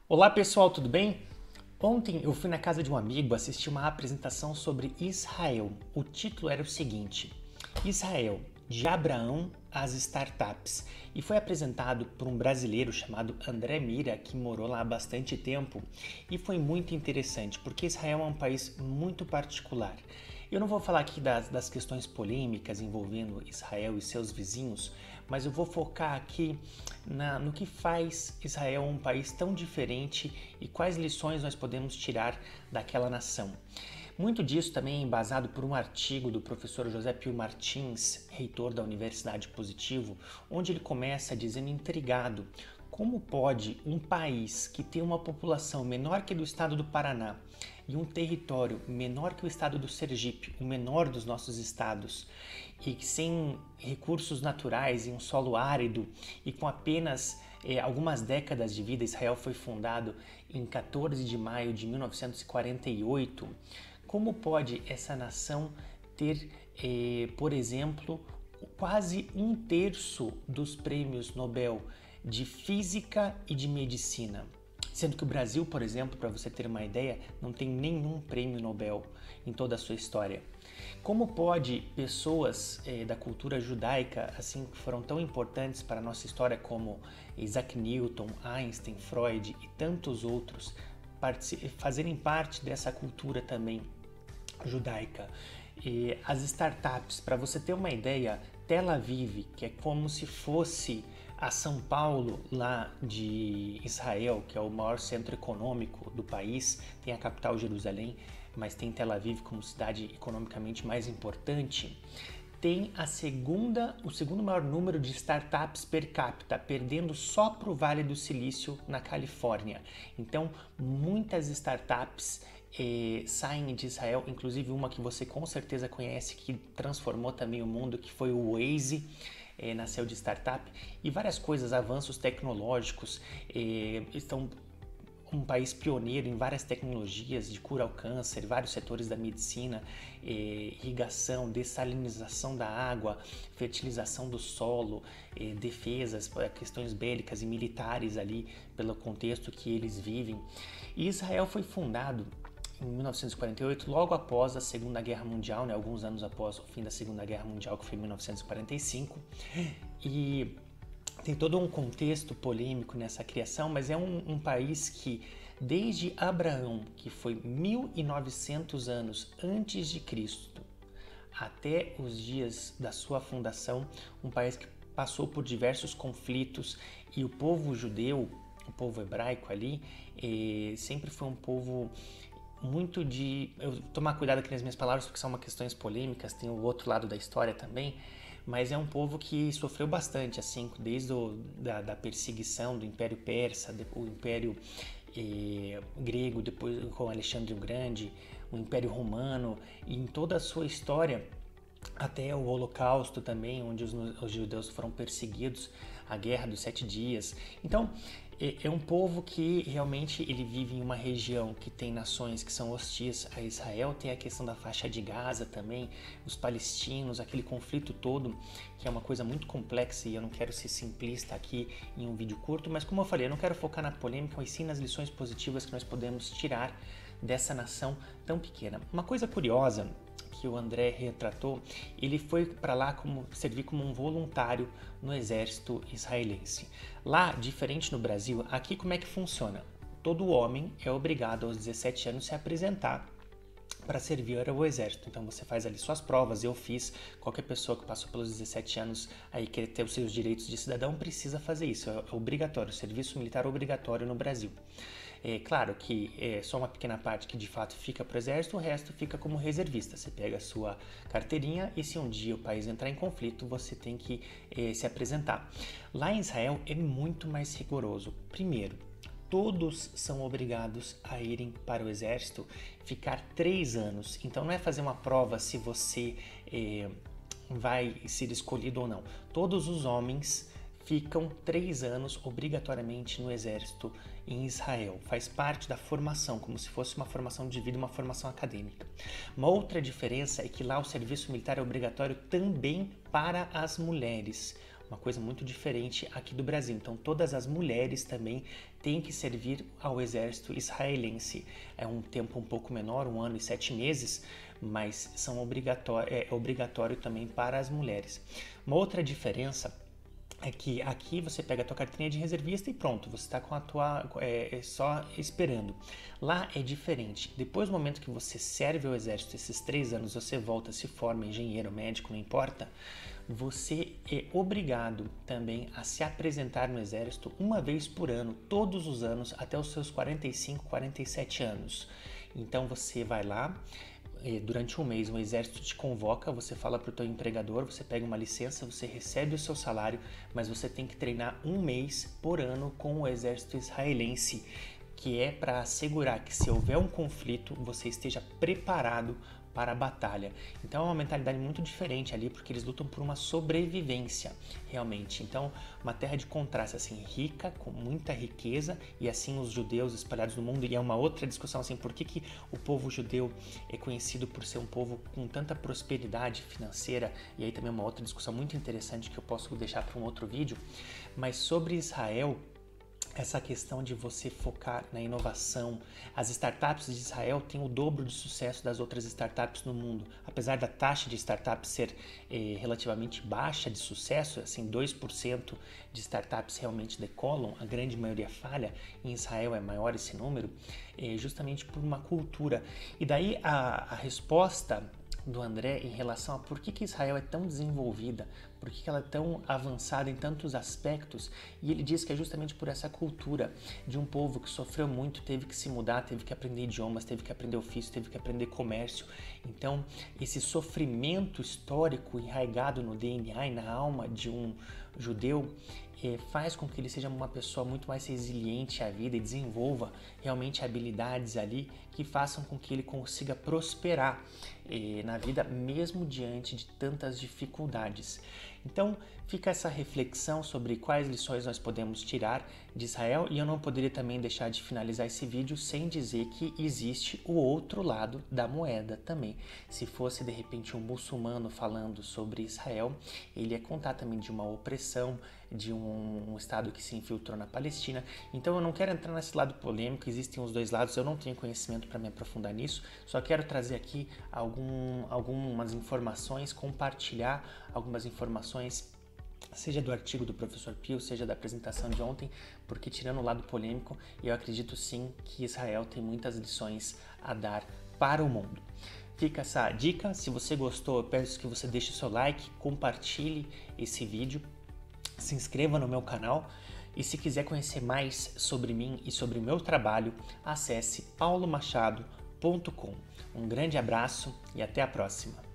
Olá pessoal, tudo bem? Ontem eu fui na casa de um amigo assistir uma apresentação sobre Israel. O título era o seguinte: Israel, de Abraão às startups. E foi apresentado por um brasileiro chamado André Mira, que morou lá há bastante tempo. E foi muito interessante, porque Israel é um país muito particular. Eu não vou falar aqui das questões polêmicas envolvendo Israel e seus vizinhos, mas eu vou focar aqui no que faz Israel um país tão diferente e quais lições nós podemos tirar daquela nação. Muito disso também é embasado por um artigo do professor José Pio Martins, reitor da Universidade Positivo, onde ele começa dizendo intrigado: como pode um país que tem uma população menor que a do estado do Paraná e um território menor que o estado do Sergipe, o menor dos nossos estados, e sem recursos naturais, em um solo árido e com apenas algumas décadas de vida? Israel foi fundado em 14 de maio de 1948. Como pode essa nação ter, por exemplo, quase um terço dos prêmios Nobel de Física e de Medicina? Sendo que o Brasil, por exemplo, para você ter uma ideia, não tem nenhum prêmio Nobel em toda a sua história. Como pode pessoas da cultura judaica, assim, que foram tão importantes para a nossa história, como Isaac Newton, Einstein, Freud e tantos outros, fazerem parte dessa cultura também judaica? E as startups, para você ter uma ideia, Tel Aviv, que é como se fosse a São Paulo lá de Israel, que é o maior centro econômico do país, tem a capital Jerusalém, mas tem Tel Aviv como cidade economicamente mais importante, tem o segundo maior número de startups per capita, perdendo só para o Vale do Silício, na Califórnia. Então, muitas startups saem de Israel, inclusive uma que você com certeza conhece, que transformou também o mundo, que foi o Waze. Nasceu de startup, e várias coisas, avanços tecnológicos, estão um país pioneiro em várias tecnologias de cura ao câncer, vários setores da medicina, irrigação, dessalinização da água, fertilização do solo, defesas, questões bélicas e militares ali pelo contexto que eles vivem. E Israel foi fundado em 1948, logo após a Segunda Guerra Mundial, né, alguns anos após o fim da Segunda Guerra Mundial, que foi em 1945, e tem todo um contexto polêmico nessa criação, mas é um país que, desde Abraão, que foi 1900 anos antes de Cristo, até os dias da sua fundação, um país que passou por diversos conflitos, e o povo judeu, o povo hebraico ali, sempre foi um povo muito de... Eu tomar cuidado aqui nas minhas palavras, porque são uma questões polêmicas, tem o outro lado da história também, mas é um povo que sofreu bastante, assim, desde da perseguição do Império Persa, o Império grego, depois com Alexandre o Grande, o Império Romano, e em toda a sua história, até o Holocausto também, onde os judeus foram perseguidos, a Guerra dos 7 Dias. Então, é um povo que realmente ele vive em uma região que tem nações que são hostis a Israel, tem a questão da faixa de Gaza também, os palestinos, aquele conflito todo, que é uma coisa muito complexa, e eu não quero ser simplista aqui em um vídeo curto, mas como eu falei, eu não quero focar na polêmica, mas sim nas lições positivas que nós podemos tirar dessa nação tão pequena. Uma coisa curiosa que o André retratou, ele foi para lá servir como um voluntário no exército israelense. Lá, diferente no Brasil, aqui como é que funciona? Todo homem é obrigado aos 17 anos se apresentar para servir ao exército. Então você faz ali suas provas, eu fiz, qualquer pessoa que passou pelos 17 anos aí querer ter os seus direitos de cidadão precisa fazer isso, é obrigatório, serviço militar obrigatório no Brasil. É claro que é só uma pequena parte que de fato fica para o exército, o resto fica como reservista. Você pega a sua carteirinha e se um dia o país entrar em conflito, você tem que se apresentar. Lá em Israel é muito mais rigoroso. Primeiro, todos são obrigados a irem para o exército, ficar 3 anos. Então não é fazer uma prova se você vai ser escolhido ou não. Todos os homens ficam 3 anos obrigatoriamente no exército em Israel. Faz parte da formação, como se fosse uma formação de vida, uma formação acadêmica. Uma outra diferença é que lá o serviço militar é obrigatório também para as mulheres. uma coisa muito diferente aqui do Brasil. Então todas as mulheres também têm que servir ao exército israelense. É um tempo um pouco menor, 1 ano e 7 meses, mas é obrigatório também para as mulheres. Uma outra diferença é que aqui você pega a tua carteirinha de reservista e pronto, você está com a tua só esperando. Lá é diferente. Depois do momento que você serve ao exército, esses 3 anos, você volta, se forma, engenheiro, médico, não importa, você é obrigado também a se apresentar no exército uma vez por ano, todos os anos, até os seus 45, 47 anos. Então você vai lá, durante um mês o exército te convoca, você fala para o teu empregador, você pega uma licença, você recebe o seu salário, mas você tem que treinar 1 mês por ano com o exército israelense, que é para assegurar que se houver um conflito, você esteja preparado para a batalha. Então é uma mentalidade muito diferente ali, porque eles lutam por uma sobrevivência, realmente. Então, uma terra de contraste, assim, rica, com muita riqueza, e assim os judeus espalhados no mundo. E é uma outra discussão, assim, por que o povo judeu é conhecido por ser um povo com tanta prosperidade financeira, e aí também uma outra discussão muito interessante que eu posso deixar para um outro vídeo. Mas sobre Israel, essa questão de você focar na inovação. As startups de Israel têm o dobro de sucesso das outras startups no mundo. Apesar da taxa de startups ser relativamente baixa de sucesso, assim, 2% de startups realmente decolam, a grande maioria falha, em Israel é maior esse número, justamente por uma cultura. E daí a resposta do André em relação a por que Israel é tão desenvolvida, por que ela é tão avançada em tantos aspectos, e ele diz que é justamente por essa cultura de um povo que sofreu muito, teve que se mudar, teve que aprender idiomas, teve que aprender ofício, teve que aprender comércio. Então, esse sofrimento histórico enraizado no DNA e na alma de um judeu faz com que ele seja uma pessoa muito mais resiliente à vida e desenvolva realmente habilidades ali que façam com que ele consiga prosperar na vida mesmo diante de tantas dificuldades. Então fica essa reflexão sobre quais lições nós podemos tirar de Israel, e eu não poderia também deixar de finalizar esse vídeo sem dizer que existe o outro lado da moeda também. Se fosse de repente um muçulmano falando sobre Israel, ele ia contar também de uma opressão, de um estado que se infiltrou na Palestina. Então eu não quero entrar nesse lado polêmico, existem os dois lados, eu não tenho conhecimento para me aprofundar nisso, só quero trazer aqui algumas informações, compartilhar algumas informações, seja do artigo do professor Pio, seja da apresentação de ontem, porque tirando o lado polêmico, eu acredito sim que Israel tem muitas lições a dar para o mundo. Fica essa dica, se você gostou, eu peço que você deixe o seu like, compartilhe esse vídeo, se inscreva no meu canal, e se quiser conhecer mais sobre mim e sobre o meu trabalho, acesse paulomachado.com. Um grande abraço e até a próxima!